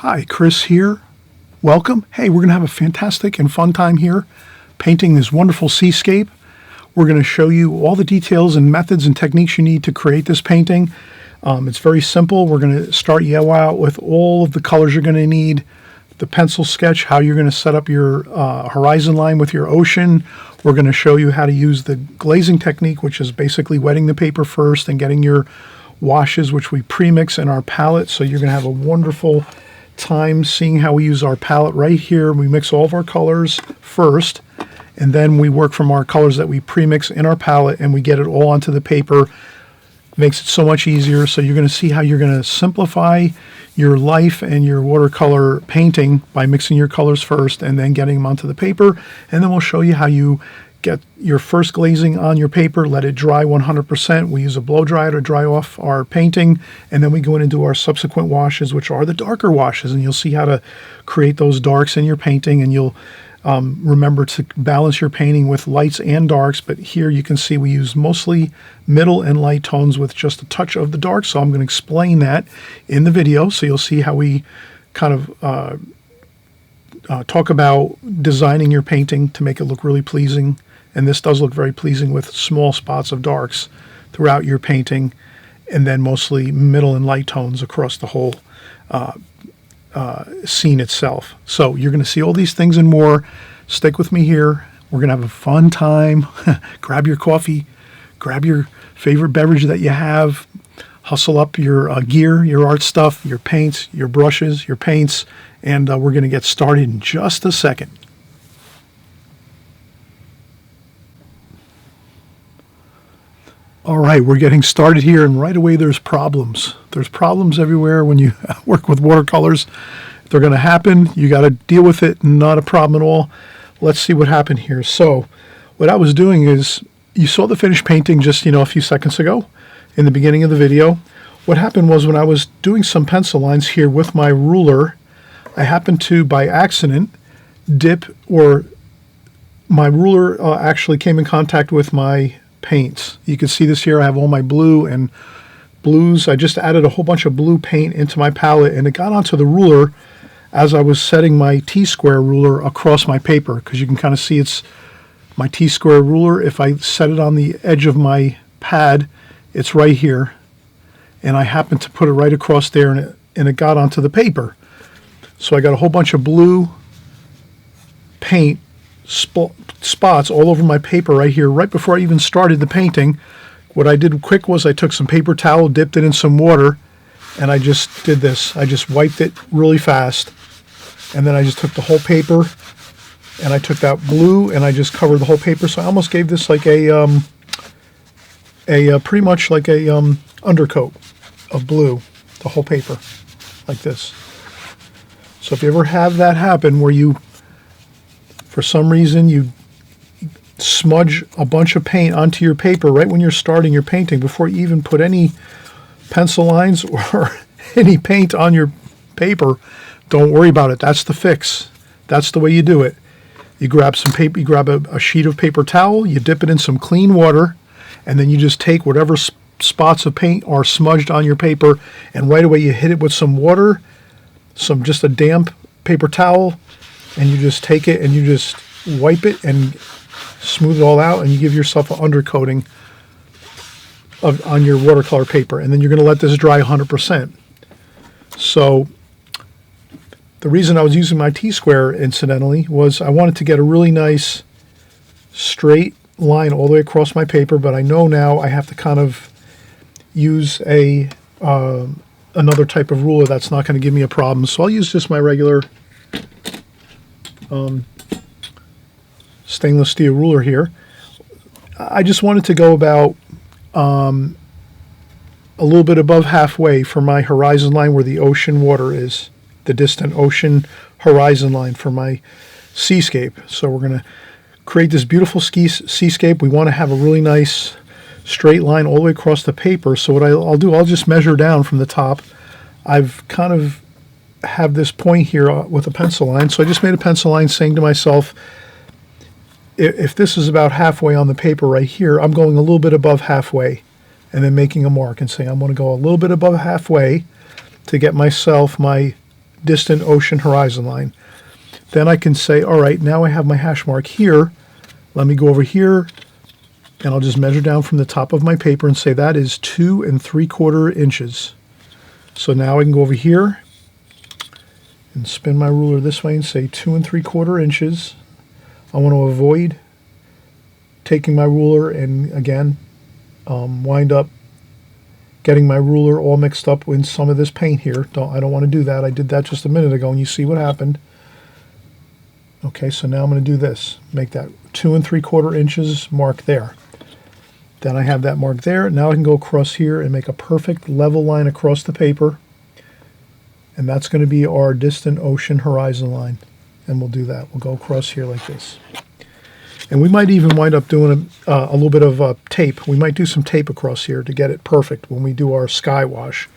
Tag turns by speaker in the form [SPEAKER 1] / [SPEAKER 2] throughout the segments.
[SPEAKER 1] Hi, Chris here. Welcome. Hey, we're going to have a fantastic and fun time here painting this wonderful seascape. We're going to show you all the details and methods and techniques you need to create this painting. It's very simple. We're going to start you out with all of the colors you're going to need, the pencil sketch, how you're going to set up your horizon line with your ocean. We're going to show you how to use the glazing technique, which is basically wetting the paper first and getting your washes, which we pre-mix in our palette. So you're going to have a wonderful time seeing how we use our palette right here. We mix all of our colors first, and then we work from our colors that we pre-mix in our palette, and we get it all onto the paper. Makes it so much easier. So you're going to see how you're going to simplify your life and your watercolor painting by mixing your colors first and then getting them onto the paper. And then we'll show you how you get your first glazing on your paper, let it dry 100%. We use a blow dryer to dry off our painting, and then we go in and do our subsequent washes, which are the darker washes, and you'll see how to create those darks in your painting, and you'll remember to balance your painting with lights and darks. But here you can see we use mostly middle and light tones with just a touch of the dark, so I'm going to explain that in the video, so you'll see how we kind of talk about designing your painting to make it look really pleasing. And this does look very pleasing with small spots of darks throughout your painting, and then mostly middle and light tones across the whole scene itself. So you're going to see all these things and more. Stick with me here. We're going to have a fun time. Grab your coffee, grab your favorite beverage that you have, hustle up your gear, your art stuff, your paints, your brushes, your paints, and we're going to get started in just a second. All right, we're getting started here, and right away there's problems. There's problems everywhere when you work with watercolors. They're going to happen. You got to deal with it. Not a problem at all. Let's see what happened here. So what I was doing is, you saw the finished painting just, a few seconds ago in the beginning of the video. What happened was, when I was doing some pencil lines here with my ruler, I happened to, by accident, my ruler actually came in contact with my paints. You can see this here. I have all my blue and blues. I just added a whole bunch of blue paint into my palette, and it got onto the ruler as I was setting my T-square ruler across my paper, because you can kind of see it's my T-square ruler. If I set it on the edge of my pad, it's right here, and I happened to put it right across there, and it got onto the paper. So I got a whole bunch of blue paint spots all over my paper right here, right before I even started the painting. What I did quick was I took some paper towel, dipped it in some water, and I just did this. I just wiped it really fast, and then I just took the whole paper, and I took that blue, and I just covered the whole paper. So I almost gave this like a pretty much like a undercoat of blue, the whole paper, like this. So if you ever have that happen where you, for some reason, you smudge a bunch of paint onto your paper right when you're starting your painting, before you even put any pencil lines or any paint on your paper, don't worry about it. That's the fix. That's the way you do it. You grab some paper, you grab a sheet of paper towel, you dip it in some clean water, and then you just take whatever spots of paint are smudged on your paper, and right away you hit it with some water, just a damp paper towel, and you just take it and you just wipe it and smooth it all out, and you give yourself an undercoating on your watercolor paper, and then you're going to let this dry 100%. So the reason I was using my T-square, incidentally, was I wanted to get a really nice straight line all the way across my paper, but I know now I have to kind of use another type of ruler that's not going to give me a problem. So I'll use just my regular stainless steel ruler here. I just wanted to go about a little bit above halfway for my horizon line where the ocean water is, the distant ocean horizon line for my seascape. So we're going to create this beautiful seascape. We want to have a really nice straight line all the way across the paper. So what I'll do, I'll just measure down from the top. I've kind of have this point here with a pencil line. So I just made a pencil line saying to myself, if this is about halfway on the paper right here, I'm going a little bit above halfway, and then making a mark and saying I'm going to go a little bit above halfway to get myself my distant ocean horizon line. Then I can say, all right, now I have my hash mark here. Let me go over here, and I'll just measure down from the top of my paper and say that is 2 3/4 inches. So now I can go over here and spin my ruler this way and say 2 3/4 inches. I want to avoid taking my ruler and again wind up getting my ruler all mixed up in some of this paint here. I don't want to do that. I did that just a minute ago and you see what happened. Okay, so now I'm going to do this. Make that 2 3/4 inches mark there. Then I have that mark there. Now I can go across here and make a perfect level line across the paper. And that's going to be our distant ocean horizon line. And we'll do that. We'll go across here like this. And we might even wind up doing a little bit of tape. We might do some tape across here to get it perfect when we do our sky wash.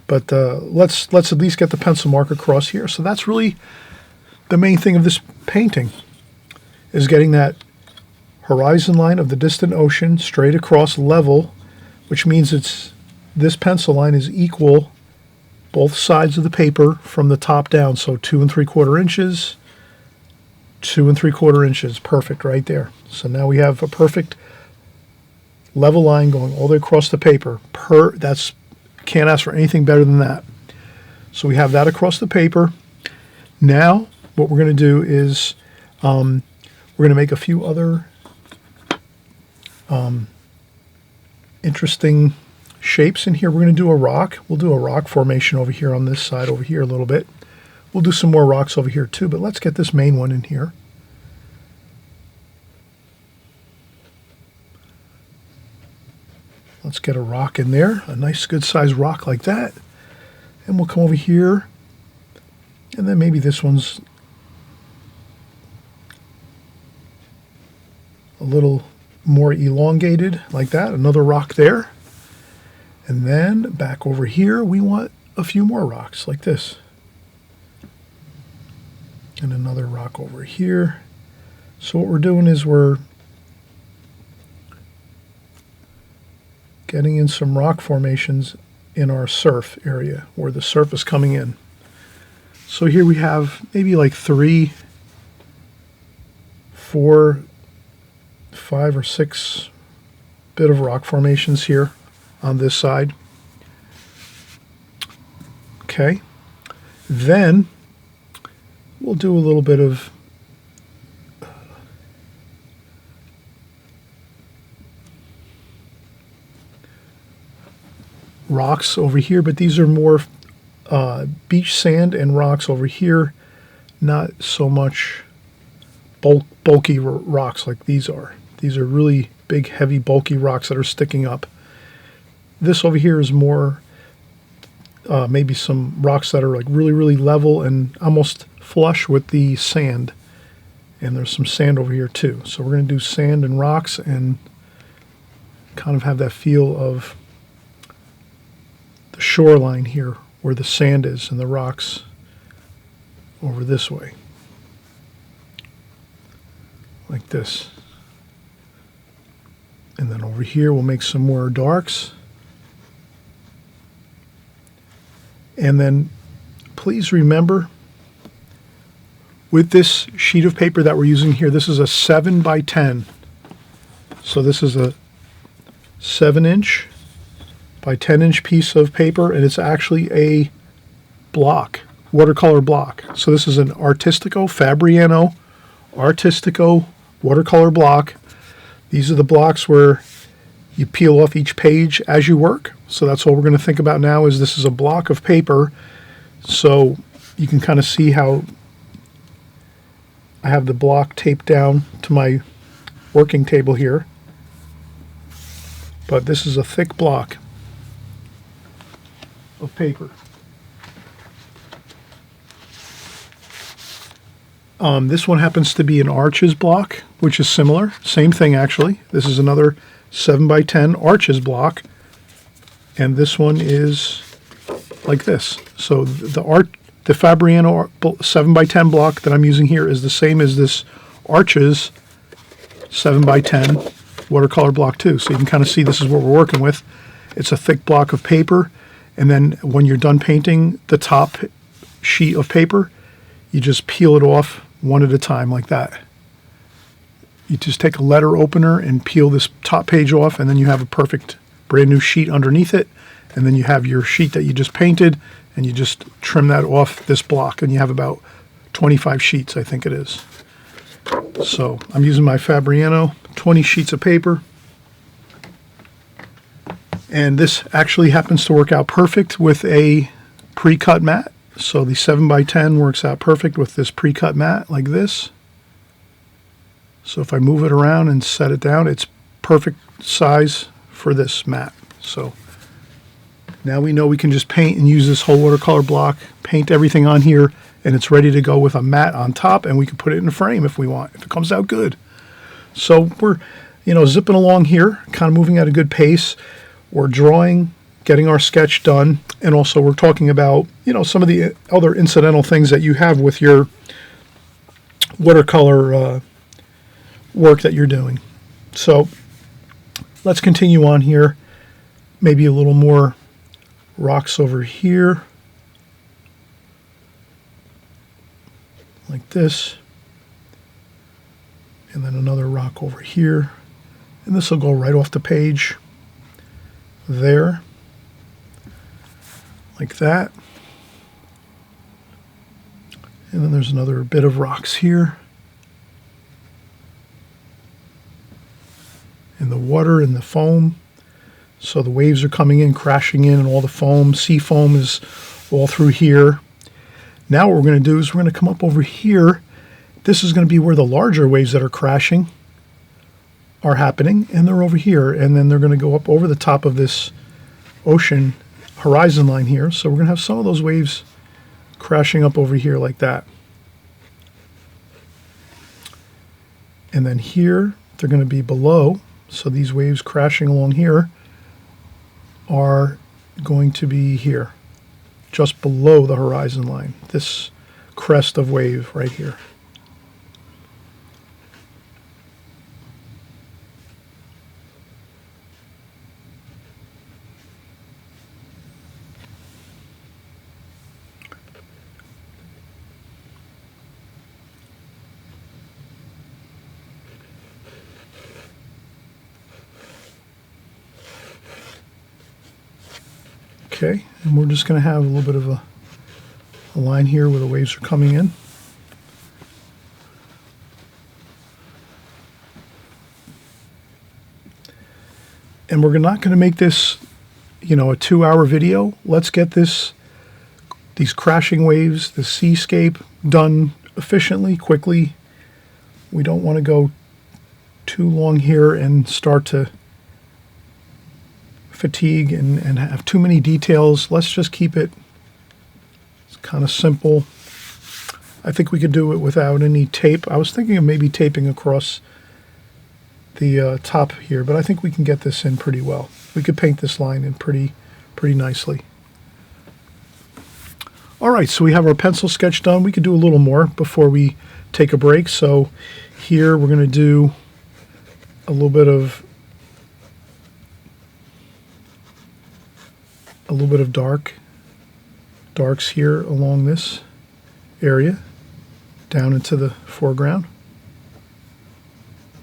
[SPEAKER 1] But let's at least get the pencil mark across here. So that's really the main thing of this painting, is getting that horizon line of the distant ocean straight across level, which means this pencil line is equal both sides of the paper from the top down. So 2 3/4 inches, 2 3/4 inches, perfect right there. So now we have a perfect level line going all the way across the paper. That's, can't ask for anything better than that. So we have that across the paper. Now what we're going to do is we're going to make a few other interesting shapes in here. We're going to do a rock. We'll do a rock formation over here on this side, over here a little bit. We'll do some more rocks over here too, but let's get this main one in here. Let's get a rock in there, a nice good sized rock like that. And we'll come over here, and then maybe this one's a little more elongated like that, another rock there. And then back over here we want a few more rocks like this. And another rock over here. So what we're doing is we're getting in some rock formations in our surf area where the surf is coming in. So here we have maybe like 3, 4, 5 or 6 bit of rock formations here on this side. Okay, then we'll do a little bit of rocks over here, but these are more beach sand and rocks over here, not so much bulky rocks like these are. These are really big, heavy, bulky rocks that are sticking up. This over here is more maybe some rocks that are like really, really level and almost flush with the sand. And there's some sand over here too. So we're going to do sand and rocks and kind of have that feel of the shoreline here where the sand is and the rocks over this way. Like this. And then over here we'll make some more darks. And then please remember, with this sheet of paper that we're using here, this is a 7 by 10. So this is a 7-inch by 10-inch piece of paper, and it's actually a block, watercolor block. So this is an Fabriano Artistico watercolor block. These are the blocks where you peel off each page as you work. So that's what we're going to think about now, is this is a block of paper. So you can kind of see how I have the block taped down to my working table here. But this is a thick block of paper. This one happens to be an Arches block, which is similar. Same thing, actually. This is another 7 by 10 Arches block. And this one is like this. So the Fabriano 7 by 10 block that I'm using here is the same as this Arches 7 by 10 watercolor block too. So you can kind of see this is what we're working with. It's a thick block of paper. And then when you're done painting, the top sheet of paper, you just peel it off one at a time like that. You just take a letter opener and peel this top page off, and then you have a perfect brand new sheet underneath it. And then you have your sheet that you just painted, and you just trim that off this block, and you have about 25 sheets, I think it is. So I'm using my Fabriano 20 sheets of paper. And this actually happens to work out perfect with a pre-cut mat. So the 7x10 works out perfect with this pre-cut mat like this. So if I move it around and set it down, it's perfect size for this mat. So now we know we can just paint and use this whole watercolor block, paint everything on here, and it's ready to go with a mat on top, and we can put it in a frame if we want, if it comes out good. So we're, zipping along here, kind of moving at a good pace. We're drawing, getting our sketch done, and also we're talking about, some of the other incidental things that you have with your watercolor work that you're doing. So let's continue on here. Maybe a little more rocks over here, like this, and then another rock over here, and this will go right off the page there, like that. And then there's another bit of rocks here, and the water and the foam. So the waves are coming in, crashing in, and all the foam, sea foam is all through here. Now what we're going to do is we're going to come up over here. This is going to be where the larger waves that are crashing are happening, and they're over here. And then they're going to go up over the top of this ocean horizon line here. So we're going to have some of those waves crashing up over here like that. And then here, they're going to be below. So these waves crashing along here are going to be here, just below the horizon line, this crest of wave right here. Okay, and we're just going to have a little bit of a line here where the waves are coming in. And we're not going to make this, a 2-hour video. Let's get these crashing waves, the seascape done efficiently, quickly. We don't want to go too long here and start to fatigue and have too many details. Let's just keep it kind of simple. I think we could do it without any tape. I was thinking of maybe taping across the top here, but I think we can get this in pretty well. We could paint this line in pretty nicely. All right, so we have our pencil sketch done. We could do a little more before we take a break. So here we're going to do a little bit of darks here along this area down into the foreground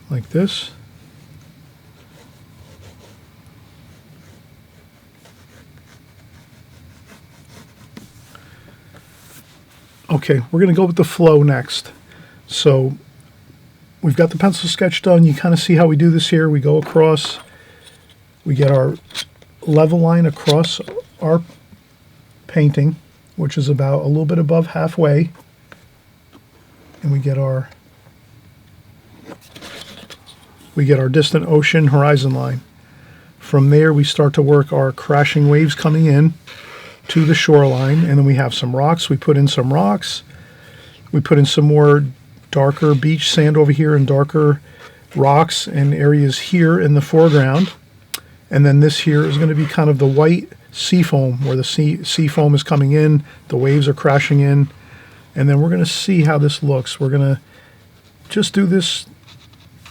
[SPEAKER 1] like this. Okay, we're going to go with the flow next. So we've got the pencil sketch done. You kind of see how we do this here. We go across, we get our level line across our painting, which is about a little bit above halfway, and we get our distant ocean horizon line. From there we start to work our crashing waves coming in to the shoreline, and then we have some rocks. We put in some rocks, we put in some more darker beach sand over here and darker rocks and areas here in the foreground. And then this here is going to be kind of the white sea foam, where the sea foam is coming in, the waves are crashing in. And then we're going to see how this looks. We're going to just do this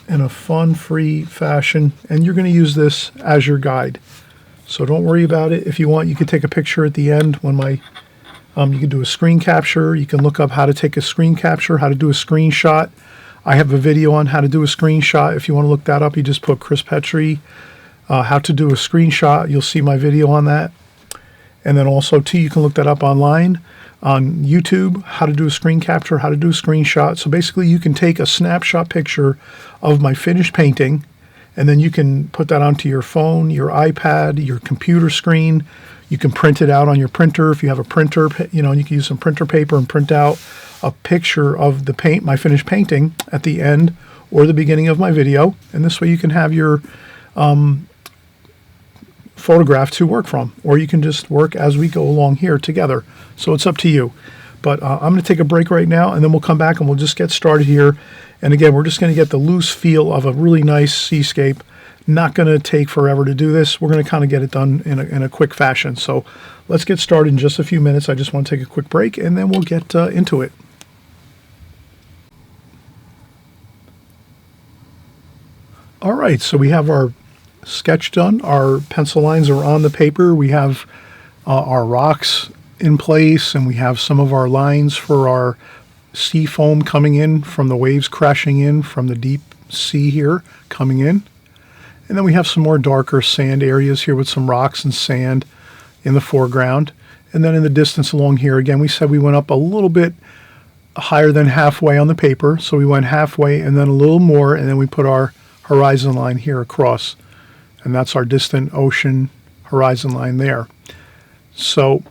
[SPEAKER 1] in a fun, free fashion, and you're going to use this as your guide. So don't worry about it. If you want, you could take a picture at the end when my You can do a screen capture. You can look up how to take a screen capture, how to do a screenshot. I have a video on how to do a screenshot. If you want to look that up, you just put Chris Petri, how to do a screenshot. You'll see my video on that. And then also, too, you can look that up online on YouTube, how to do a screen capture, how to do a screenshot. So basically, you can take a snapshot picture of my finished painting, and then you can put that onto your phone, your iPad, your computer screen. You can print it out on your printer if you have a printer, you know, and you can use some printer paper and print out a picture of the paint, my finished painting, at the end or the beginning of my video. And this way you can have your photograph to work from, or you can just work as we go along here together. So it's up to you. But I'm going to take a break right now, and then we'll come back and we'll just get started here. And again, we're just going to get the loose feel of a really nice seascape. Not going to take forever to do this. We're going to kind of get it done in a quick fashion. So let's get started in just a few minutes. I just want to take a quick break, and then we'll get into it. All right, so we have our sketch done. Our pencil lines are on the paper. We have our rocks in place, and we have some of our lines for our sea foam coming in from the waves crashing in from the deep sea here coming in. And then we have some more darker sand areas here with some rocks and sand in the foreground. And then in the distance along here, again, we said we went up a little bit higher than halfway on the paper. So we went halfway and then a little more, and then we put our horizon line here across. And that's our distant ocean horizon line there. So,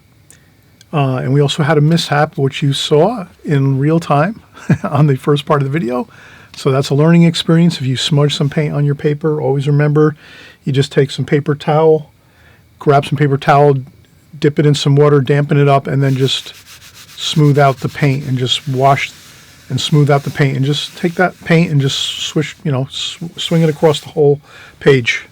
[SPEAKER 1] and we also had a mishap, which you saw in real time on the first part of the video. So that's a learning experience. If you smudge some paint on your paper, always remember, you just take some paper towel, grab some paper towel, dip it in some water, dampen it up, and then just smooth out the paint and just wash and smooth out the paint. And just take that paint and just swish, you know, swing it across the whole page.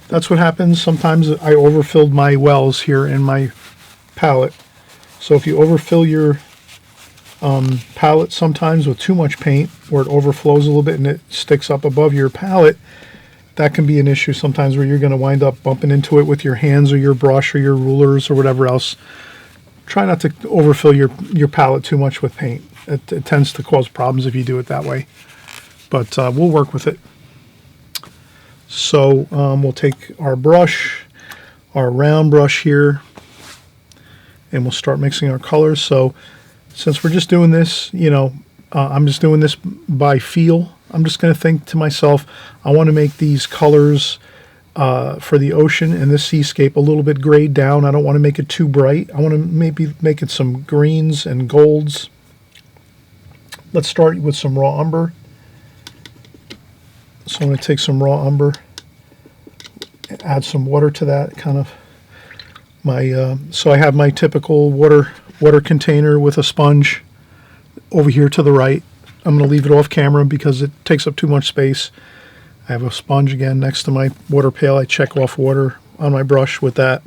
[SPEAKER 1] That's what happens. Sometimes I overfilled my wells here in my palette. So if you overfill your palette sometimes with too much paint, or it overflows a little bit and it sticks up above your palette, that can be an issue sometimes where you're going to wind up bumping into it with your hands or your brush or your rulers or whatever else. Try not to overfill your palette too much with paint. It tends to cause problems if you do it that way. But we'll work with it. So we'll take our brush, our round brush here, and we'll start mixing our colors. So since we're just doing this, you know, I'm just doing this by feel. I'm just going to think to myself, I want to make these colors for the ocean and this seascape a little bit grayed down. I don't want to make it too bright. I want to maybe make it some greens and golds. Let's start with some raw umber. So I'm going to take some raw umber, add some water to that, kind of my, so I have my typical water container with a sponge over here to the right. I'm going to leave it off camera because it takes up too much space. I have a sponge again next to my water pail. I check off water on my brush with that.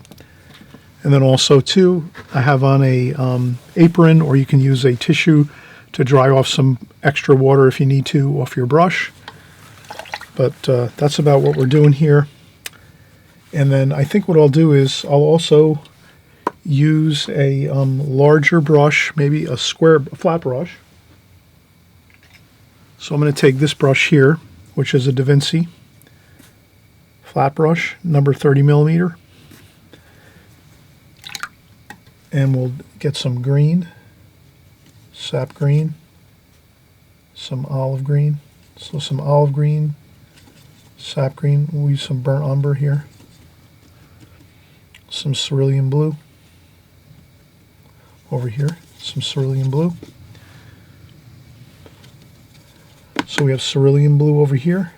[SPEAKER 1] And then also too, I have on a apron, or you can use a tissue to dry off some extra water if you need to off your brush. But that's about what we're doing here. And then I think what I'll do is I'll also use a larger brush, maybe a flat brush. So I'm going to take this brush here, which is a Da Vinci flat brush, number 30 millimeter. And we'll get some green, sap green, some olive green. So some olive green, sap green. We'll use some burnt umber here. Some cerulean blue over here, some cerulean blue. So we have cerulean blue over here.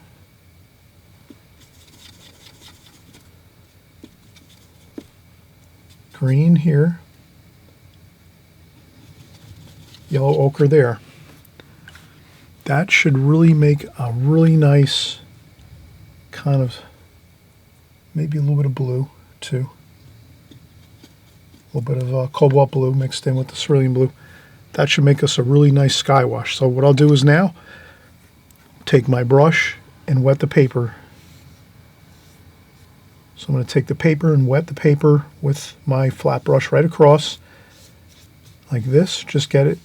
[SPEAKER 1] Green here. Yellow ochre there. That should really make a really nice kind of, maybe a little bit of blue too. A little bit of cobalt blue mixed in with the cerulean blue. That should make us a really nice sky wash. So what I'll do is now take my brush and wet the paper So I'm going to take the paper and wet the paper with my flat brush right across like this. Just get it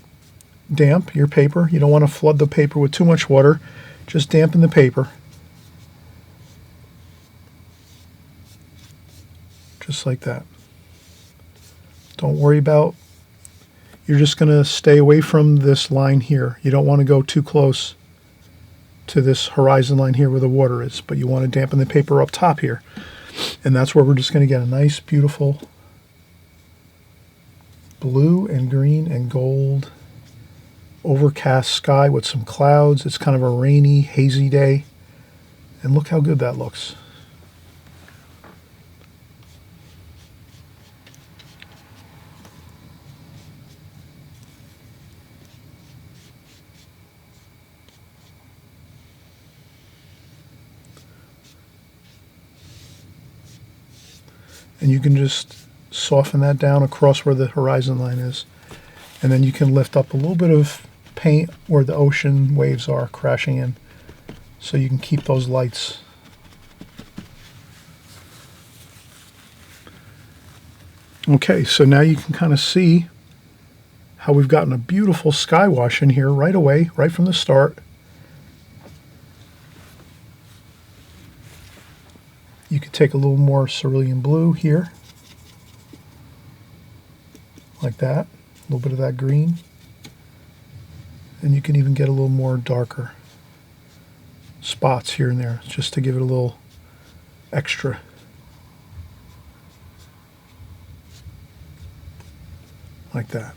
[SPEAKER 1] damp, your paper. You don't want to flood the paper with too much water. Just dampen the paper. Just like that. Don't worry about, you're just going to stay away from this line here. You don't want to go too close to this horizon line here where the water is, but you want to dampen the paper up top here. And that's where we're just going to get a nice, beautiful blue and green and gold overcast sky with some clouds. It's kind of a rainy, hazy day. And look how good that looks. And you can just soften that down across where the horizon line is. And then you can lift up a little bit of paint where the ocean waves are crashing in, so you can keep those lights. Okay, so now you can kind of see how we've gotten a beautiful sky wash in here right away, right from the start. You could take a little more cerulean blue here, like that, a little bit of that green, and you can even get a little more darker spots here and there, just to give it a little extra. Like that.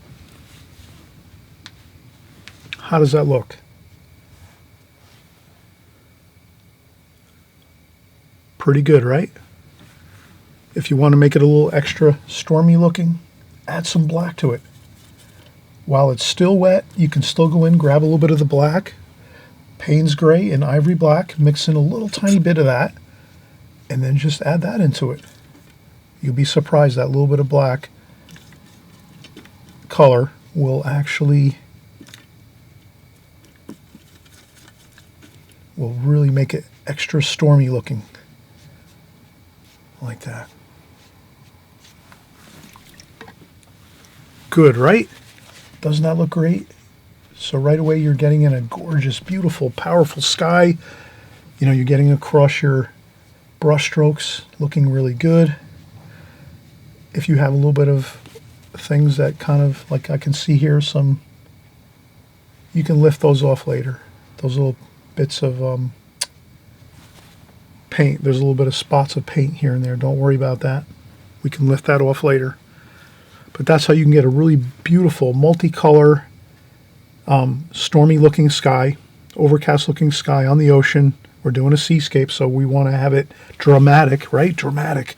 [SPEAKER 1] How does that look? Pretty good, right? If you want to make it a little extra stormy looking, add some black to it. While it's still wet, you can still go in, grab a little bit of the black, Payne's gray and ivory black, mix in a little tiny bit of that, and then just add that into it. You'll be surprised that little bit of black color will actually really make it extra stormy looking. Like that. Good, right? Doesn't that look great? So right away you're getting in a gorgeous, beautiful, powerful sky. You know, you're getting across your brush strokes looking really good. If you have a little bit of things that kind of, like I can see here, some, you can lift those off later. Those little bits of paint. There's a little bit of spots of paint here and there. Don't worry about that. We can lift that off later. But that's how you can get a really beautiful multicolor, stormy looking sky, overcast looking sky on the ocean. We're doing a seascape, so we want to have it dramatic, right? Dramatic.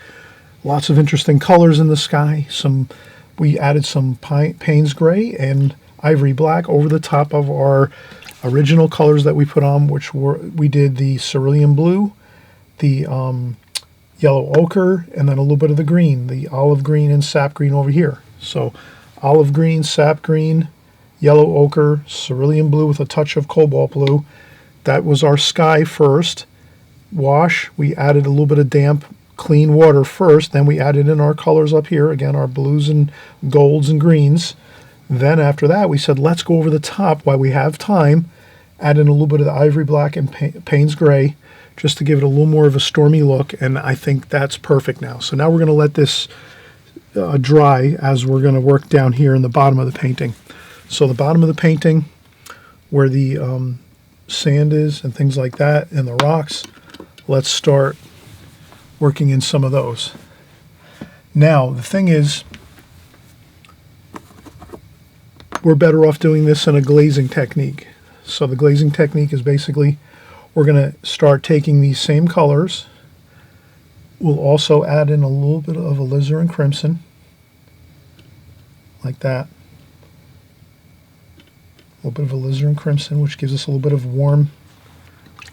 [SPEAKER 1] Lots of interesting colors in the sky. We added some Payne's gray and ivory black over the top of our original colors that we put on, we did the cerulean blue, the yellow ochre, and then a little bit of the green, the olive green and sap green over here. So olive green, sap green, yellow ochre, cerulean blue with a touch of cobalt blue. That was our sky first. Wash, we added a little bit of damp, clean water first. Then we added in our colors up here, again, our blues and golds and greens. Then after that, we said, let's go over the top while we have time, add in a little bit of the ivory black and Payne's gray, just to give it a little more of a stormy look, and I think that's perfect now. So now we're going to let this dry as we're going to work down here in the bottom of the painting. So the bottom of the painting, where the sand is and things like that, and the rocks, let's start working in some of those. Now, the thing is, we're better off doing this in a glazing technique. So the glazing technique is basically, we're going to start taking these same colors. We'll also add in a little bit of alizarin crimson, like that. A little bit of alizarin crimson, which gives us a little bit of warm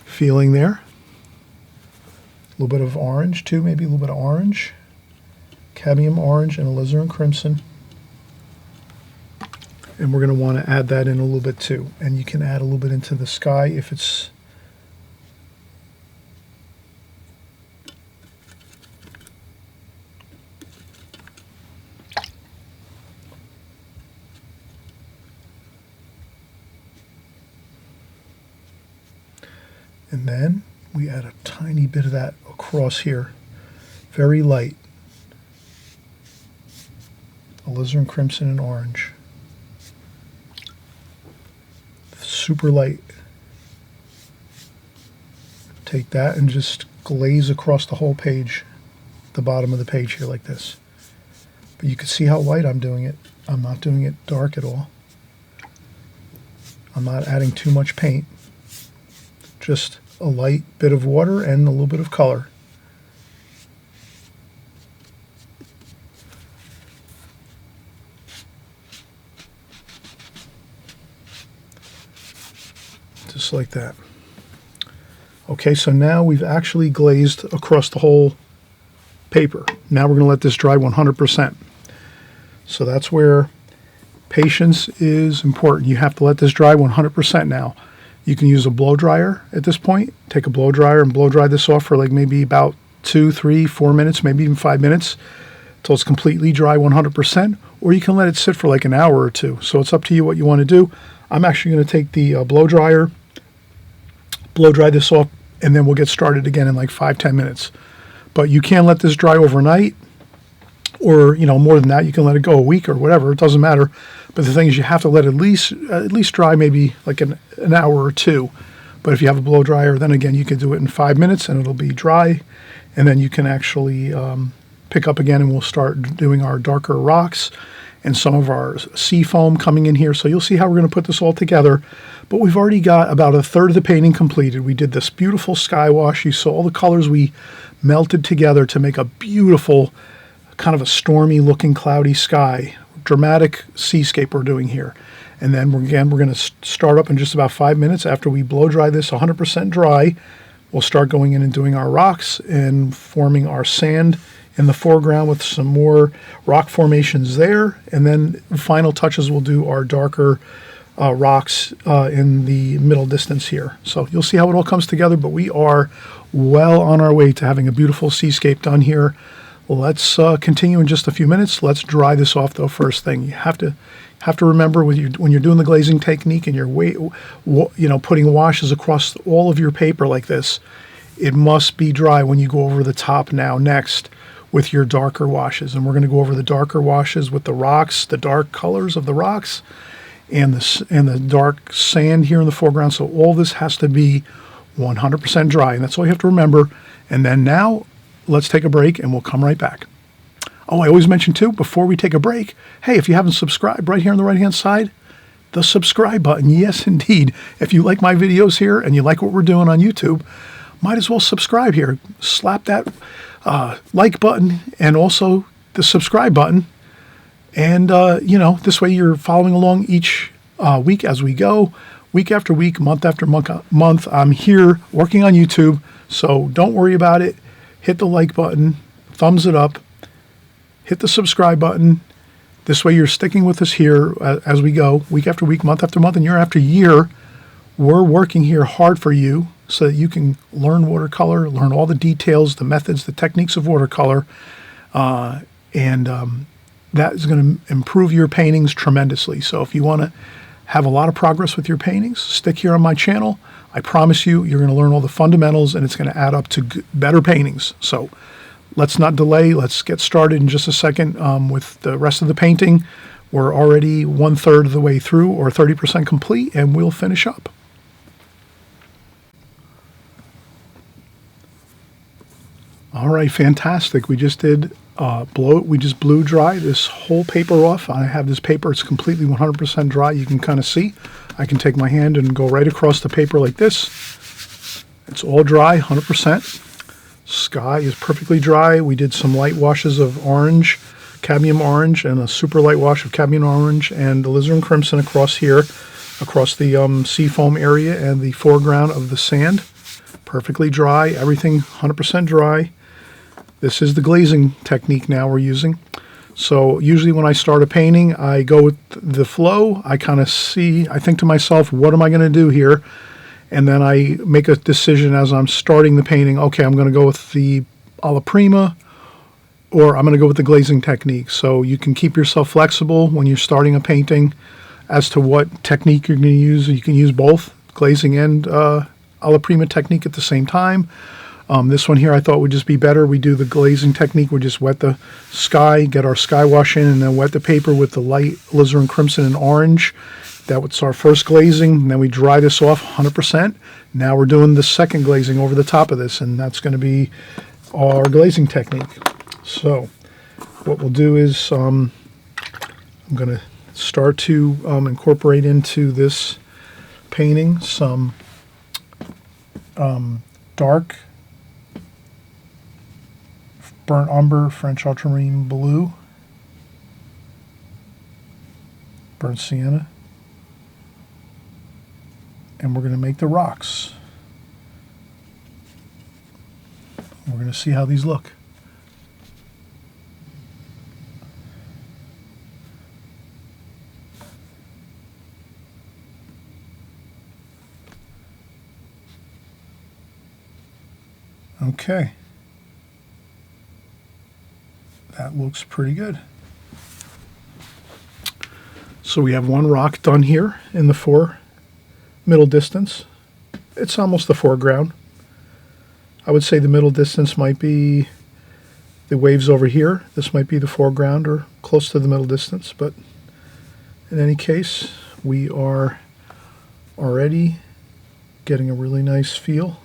[SPEAKER 1] feeling there. A little bit of orange too, maybe a little bit of orange. Cadmium orange and alizarin crimson. And we're going to want to add that in a little bit too. And you can add a little bit into the sky if it's And then we add a tiny bit of that across here. Very light. Alizarin crimson and orange. Super light. Take that and just glaze across the whole page, the bottom of the page here like this. But you can see how light I'm doing it. I'm not doing it dark at all. I'm not adding too much paint. Just a light bit of water and a little bit of color. Just like that. Okay, so now we've actually glazed across the whole paper. Now we're going to let this dry 100%. So that's where patience is important. You have to let this dry 100% now. You can use a blow dryer at this point. Take a blow dryer and blow dry this off for like maybe about 2, 3, 4 minutes, maybe even 5 minutes until it's completely dry 100%. Or you can let it sit for like an hour or two. So it's up to you what you want to do. I'm actually going to take the blow dryer, blow dry this off, and then we'll get started again in like 5-10 minutes. But you can let this dry overnight, or more than that. You can let it go a week or whatever. It doesn't matter. But the thing is, you have to let it at least dry maybe like an hour or two. But if you have a blow dryer, then again you can do it in 5 minutes and it'll be dry, and then you can actually pick up again, and we'll start doing our darker rocks and some of our sea foam coming in here. So you'll see how we're going to put this all together. But we've already got about a third of the painting completed. We did this beautiful sky wash. You saw all the colors we melted together to make a beautiful, kind of a stormy looking cloudy sky. Dramatic seascape we're doing here. And then we're going to start up in just about 5 minutes after we blow dry this 100% dry. We'll start going in and doing our rocks and forming our sand in the foreground with some more rock formations there. And then final touches, we'll do our darker rocks in the middle distance here. So you'll see how it all comes together, but we are well on our way to having a beautiful seascape done here. Let's continue in just a few minutes. Let's dry this off though first thing. You have to remember when you're doing the glazing technique and you're putting washes across all of your paper like this, it must be dry when you go over the top now next with your darker washes. And we're going to go over the darker washes with the rocks, the dark colors of the rocks, and the dark sand here in the foreground. So all this has to be 100% dry, and that's all you have to remember. And then now let's take a break and we'll come right back. Oh, I always mention too, before we take a break, hey, if you haven't subscribed, right here on the right hand side, the subscribe button. Yes, indeed. If you like my videos here and you like what we're doing on YouTube, might as well subscribe here. Slap that like button and also the subscribe button. And, this way you're following along each week as we go, week after week, month after month. I'm here working on YouTube, so don't worry about it. Hit the like button, thumbs it up, hit the subscribe button. This way you're sticking with us here as we go, week after week, month after month, and year after year. We're working here hard for you so that you can learn watercolor, learn all the details, the methods, the techniques of watercolor, and that is going to improve your paintings tremendously. So if you want to have a lot of progress with your paintings, stick here on my channel. I promise you, you're going to learn all the fundamentals, and it's going to add up to better paintings. So let's not delay. Let's get started in just a second with the rest of the painting. We're already 1/3 of the way through, or 30% complete, and we'll finish up. All right, fantastic. We just did we just blew dry this whole paper off. I have this paper, it's completely 100% dry. You can kind of see. I can take my hand and go right across the paper like this. It's all dry, 100%. Sky is perfectly dry. We did some light washes of orange, cadmium orange, and a super light wash of cadmium orange and alizarin crimson across here, across the seafoam area and the foreground of the sand. Perfectly dry, everything 100% dry. This is the glazing technique now we're using. So usually when I start a painting, I go with the flow. I kind of I think to myself, what am I going to do here? And then I make a decision as I'm starting the painting. Okay, I'm going to go with the alla prima, or I'm going to go with the glazing technique. So you can keep yourself flexible when you're starting a painting as to what technique you're going to use. You can use both glazing and alla prima technique at the same time. This one here I thought would just be better. We do the glazing technique. We just wet the sky, get our sky wash in, and then wet the paper with the light alizarin crimson and orange. That was our first glazing. And then we dry this off 100%. Now we're doing the second glazing over the top of this, and that's going to be our glazing technique. So what we'll do is I'm going to start to incorporate into this painting some dark burnt umber, French ultramarine blue, burnt sienna, and we're going to make the rocks. We're going to see how these look. Okay. That looks pretty good. So we have one rock done here in the middle distance. It's almost the foreground. I would say the middle distance might be the waves over here. This might be the foreground or close to the middle distance, but in any case, we are already getting a really nice feel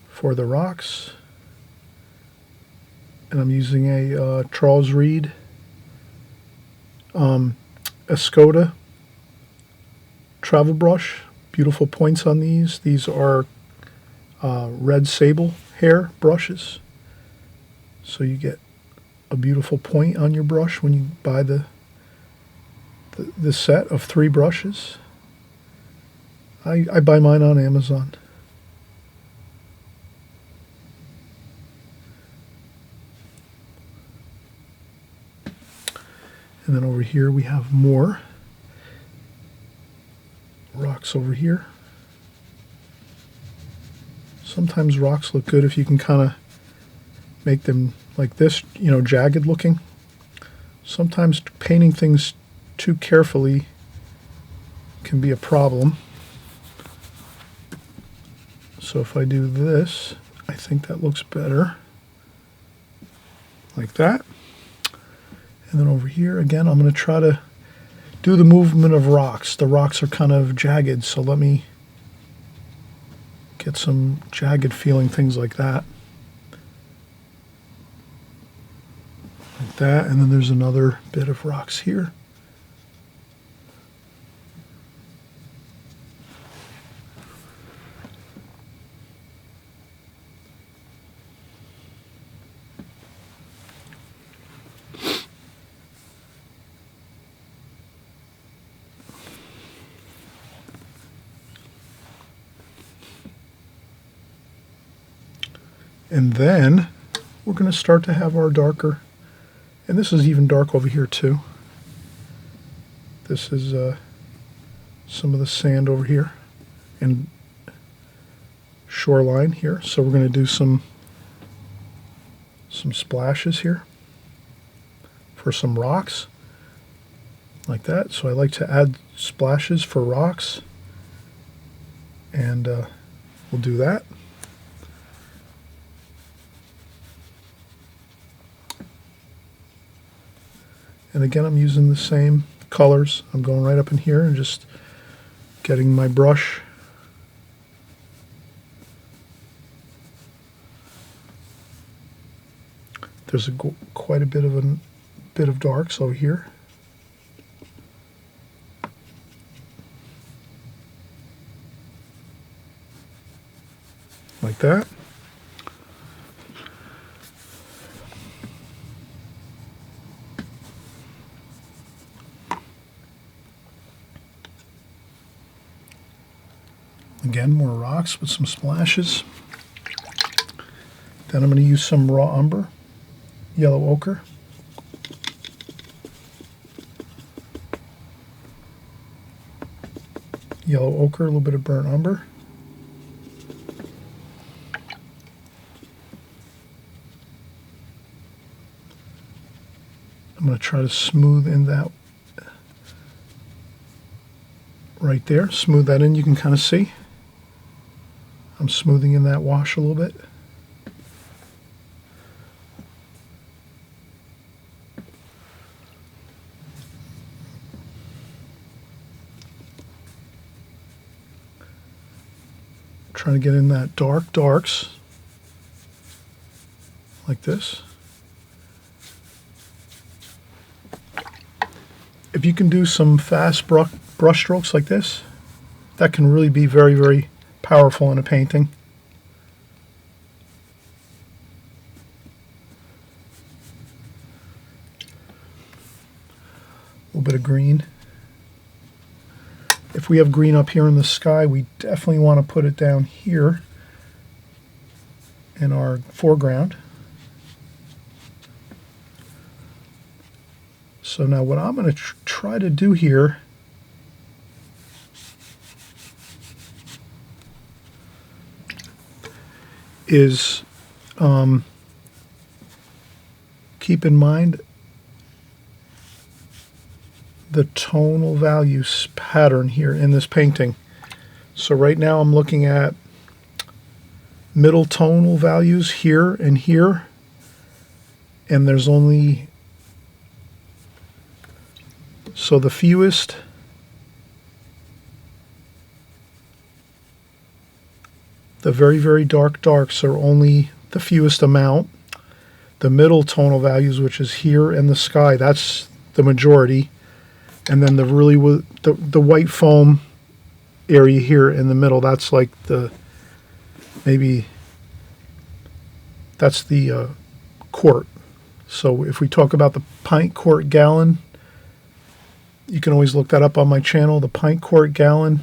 [SPEAKER 1] for the rocks. And I'm using a Charles Reed Escoda travel brush. Beautiful points on these. These are red sable hair brushes. So you get a beautiful point on your brush when you buy the set of 3 brushes. I buy mine on Amazon. And then over here we have more rocks over here. Sometimes rocks look good if you can kind of make them like this, you know, jagged looking. Sometimes painting things too carefully can be a problem. So if I do this, I think that looks better. Like that. And then over here, again, I'm going to try to do the movement of rocks. The rocks are kind of jagged, so let me get some jagged feeling things like that. Like that, and then there's another bit of rocks here. And then we're going to start to have our darker, and this is even dark over here too. This is some of the sand over here and shoreline here. So we're going to do some splashes here for some rocks like that. So I like to add splashes for rocks, and we'll do that. And again, I'm using the same colors. I'm going right up in here and just getting my brush. There's quite a bit of darks over here. Like that. Again, more rocks with some splashes. Then I'm going to use some raw umber, yellow ochre. Yellow ochre, a little bit of burnt umber. I'm going to try to smooth in that right there. Smooth that in. You can kind of see. I'm smoothing in that wash a little bit. Trying to get in that darks like this. If you can do some fast brush strokes like this, that can really be very, very powerful in a painting. A little bit of green. If we have green up here in the sky, we definitely want to put it down here in our foreground. So now what I'm going to try to do here is keep in mind the tonal values pattern here in this painting. So right now I'm looking at middle tonal values here and here, and there's only, so the fewest the very, very darks are only the fewest amount. The middle tonal values, which is here in the sky, that's the majority. And then the really the white foam area here in the middle, that's like the, maybe that's the quart. So if we talk about the pint, quart, gallon, you can always look that up on my channel. The pint, quart, gallon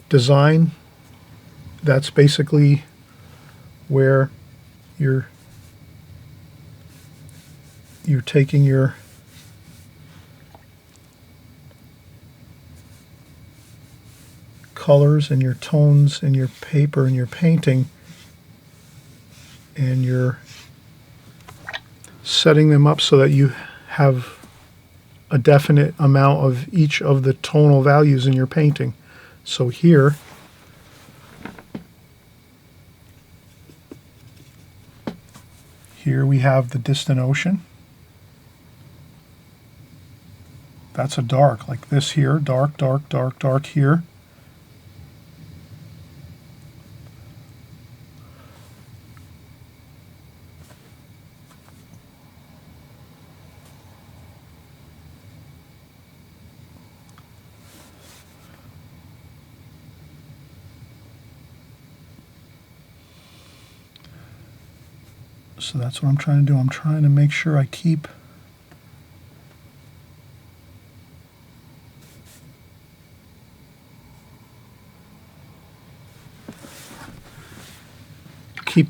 [SPEAKER 1] design, that's basically where you're taking your colors and your tones and your paper and your painting, and you're setting them up so that you have a definite amount of each of the tonal values in your painting. So here we have the distant ocean. That's a dark, like this here, dark here. So that's what I'm trying to do. I'm trying to make sure I keep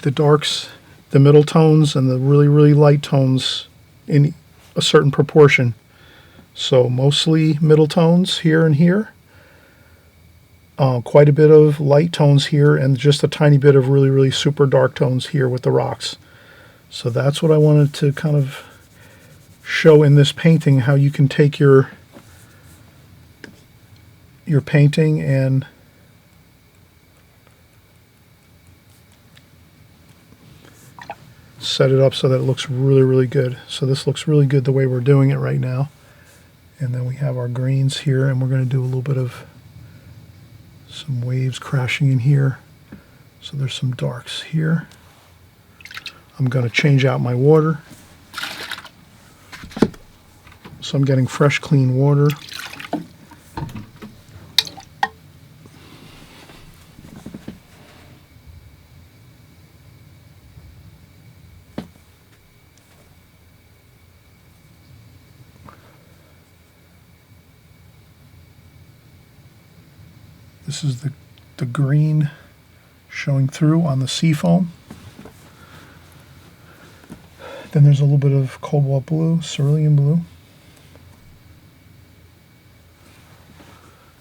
[SPEAKER 1] the darks, the middle tones, and the really, really light tones in a certain proportion. So mostly middle tones here and here. Quite a bit of light tones here, and just a tiny bit of really, really super dark tones here with the rocks. So that's what I wanted to kind of show in this painting, how you can take your painting and set it up so that it looks really, really good. So this looks really good the way we're doing it right now. And then we have our greens here, and we're going to do a little bit of some waves crashing in here. So there's some darks here. I'm going to change out my water. So I'm getting fresh, clean water. This is the green showing through on the sea foam. Then there's a little bit of cobalt blue, cerulean blue,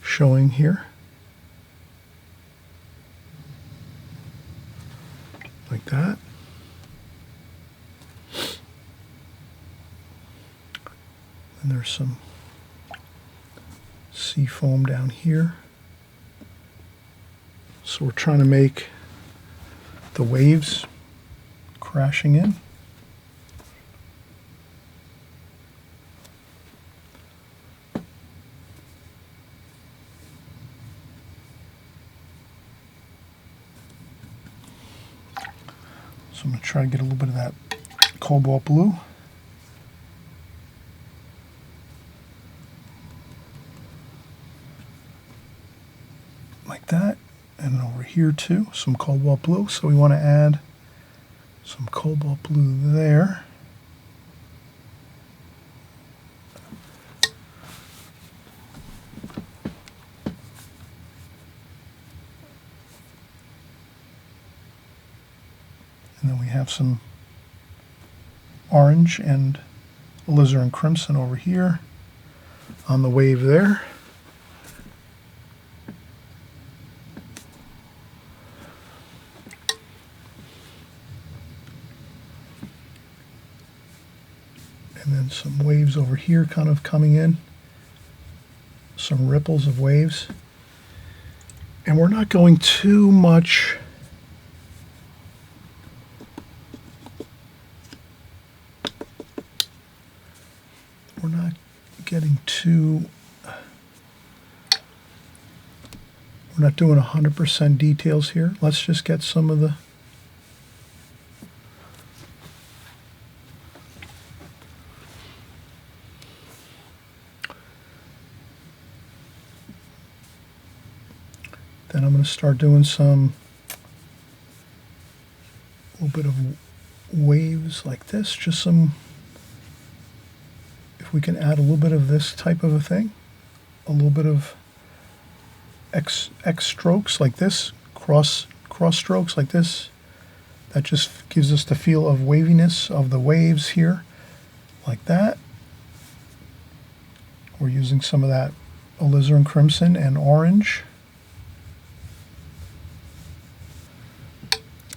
[SPEAKER 1] showing here. Like that. And there's some sea sea foam down here. So we're trying to make the waves crashing in. So I'm going to try to get a little bit of that cobalt blue. Like that. And over here too, some cobalt blue. So we want to add some cobalt blue there. And then we have some orange and alizarin crimson over here on the wave there. And then some waves over here kind of coming in. Some ripples of waves. And we're not going too much we're not doing 100% details here. Let's just get some of the then I'm going to start doing a little bit of waves like this, just some, if we can add a little bit of this type of a thing, a little bit of X strokes like this, cross strokes like this, that just gives us the feel of waviness of the waves here, like that. We're using some of that alizarin crimson and orange.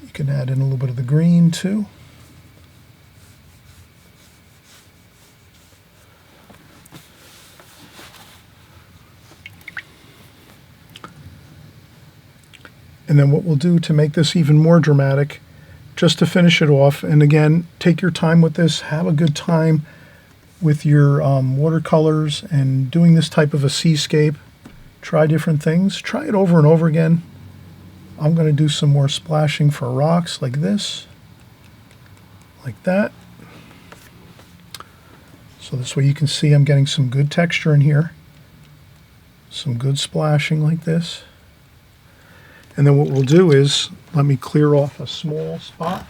[SPEAKER 1] You can add in a little bit of the green too. And then what we'll do to make this even more dramatic, just to finish it off, and again, take your time with this, have a good time with your watercolors and doing this type of a seascape. Try different things. Try it over and over again. I'm going to do some more splashing for rocks like this, like that. So this way you can see I'm getting some good texture in here, some good splashing like this. And then what we'll do is, let me clear off a small spot.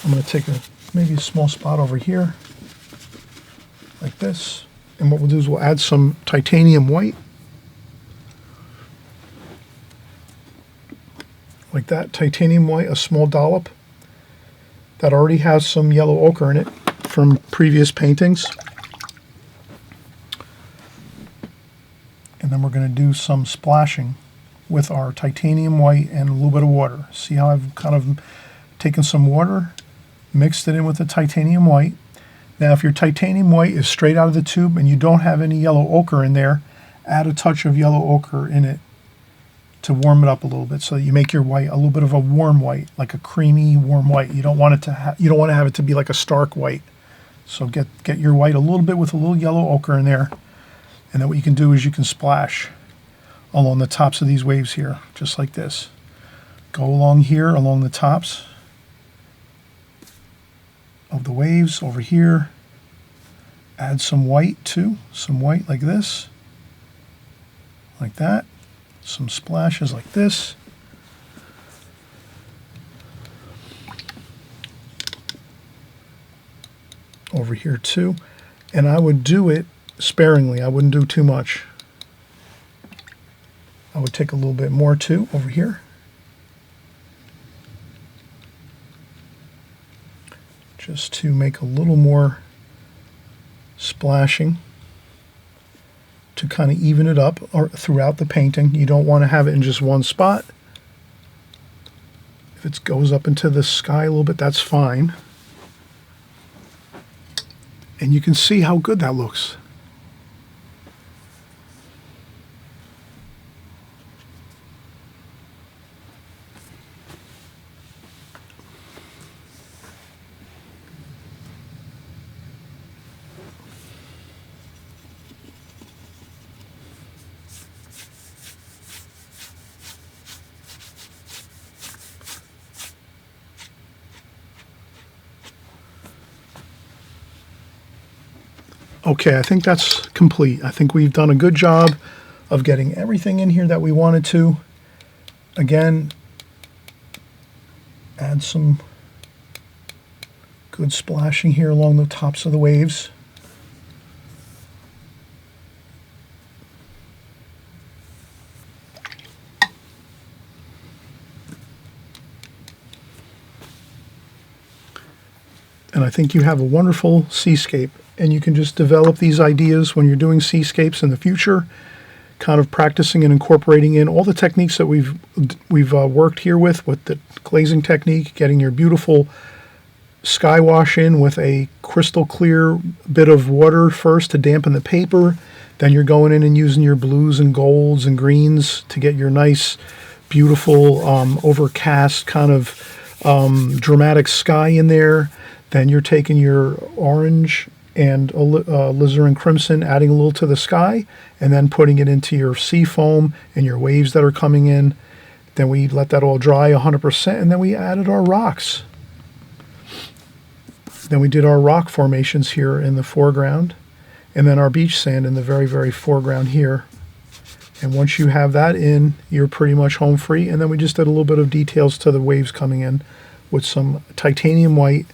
[SPEAKER 1] I'm going to take maybe a small spot over here, like this. And what we'll do is we'll add some titanium white. Like that, titanium white, a small dollop. That already has some yellow ochre in it from previous paintings. And then we're going to do some splashing with our titanium white and a little bit of water. See how I've kind of taken some water, mixed it in with the titanium white. Now if your titanium white is straight out of the tube and you don't have any yellow ochre in there, add a touch of yellow ochre in it to warm it up a little bit, so that you make your white a little bit of a warm white, like a creamy warm white. You don't want it to you don't want to have it to be like a stark white. So get your white a little bit with a little yellow ochre in there. And then what you can do is you can splash along the tops of these waves here, just like this. Go along here, along the tops of the waves over here. Add some white too, some white like this, like that. Some splashes like this. Over here too. And I would do it sparingly. I wouldn't do too much. I would take a little bit more too over here. Just to make a little more splashing to kind of even it up or throughout the painting. You don't want to have it in just one spot. If it goes up into the sky a little bit, that's fine. And you can see how good that looks. Okay, I think that's complete. I think we've done a good job of getting everything in here that we wanted to. Again, add some good splashing here along the tops of the waves. And I think you have a wonderful seascape, and you can just develop these ideas when you're doing seascapes in the future, kind of practicing and incorporating in all the techniques that we've worked here with the glazing technique, getting your beautiful sky wash in with a crystal clear bit of water first to dampen the paper. Then you're going in and using your blues and golds and greens to get your nice, beautiful, overcast kind of dramatic sky in there. Then you're taking your orange and alizarin crimson, adding a little to the sky, and then putting it into your sea foam and your waves that are coming in. Then we let that all dry 100%, and then we added our rocks. Then we did our rock formations here in the foreground, and then our beach sand in the very, very foreground here. And once you have that in, you're pretty much home free. And then we just did a little bit of details to the waves coming in with some titanium white.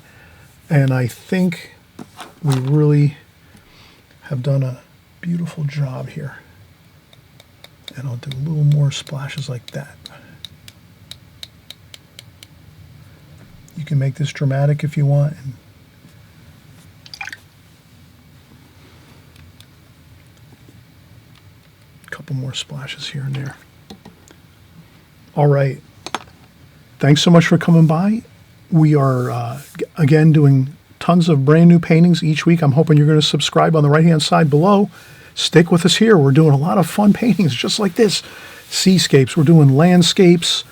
[SPEAKER 1] And I think we really have done a beautiful job here. And I'll do a little more splashes like that. You can make this dramatic if you want. And a couple more splashes here and there. All right. Thanks so much for coming by. We are, again, doing tons of brand new paintings each week. I'm hoping you're going to subscribe on the right-hand side below. Stick with us here. We're doing a lot of fun paintings just like this. Seascapes. We're doing landscapes,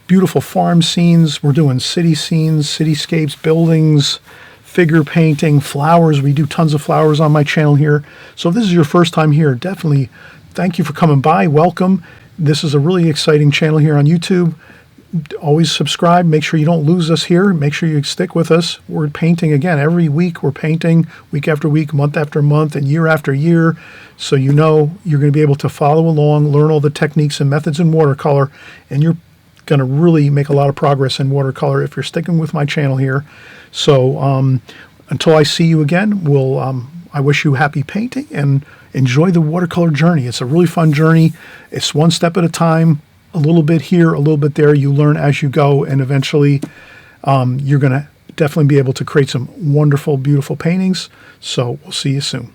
[SPEAKER 1] beautiful farm scenes. We're doing city scenes, cityscapes, buildings, figure painting, flowers. We do tons of flowers on my channel here. So if this is your first time here, definitely thank you for coming by. Welcome. This is a really exciting channel here on YouTube. Always subscribe. Make sure you don't lose us here. Make sure you stick with us. We're painting again every week. We're painting week after week, month after month, and year after year. So you know you're going to be able to follow along, learn all the techniques and methods in watercolor, and you're going to really make a lot of progress in watercolor if you're sticking with my channel here. So until I see you again, I wish you happy painting and enjoy the watercolor journey. It's a really fun journey. It's one step at a time. A little bit here, a little bit there. You learn as you go, and eventually you're going to definitely be able to create some wonderful, beautiful paintings. So we'll see you soon.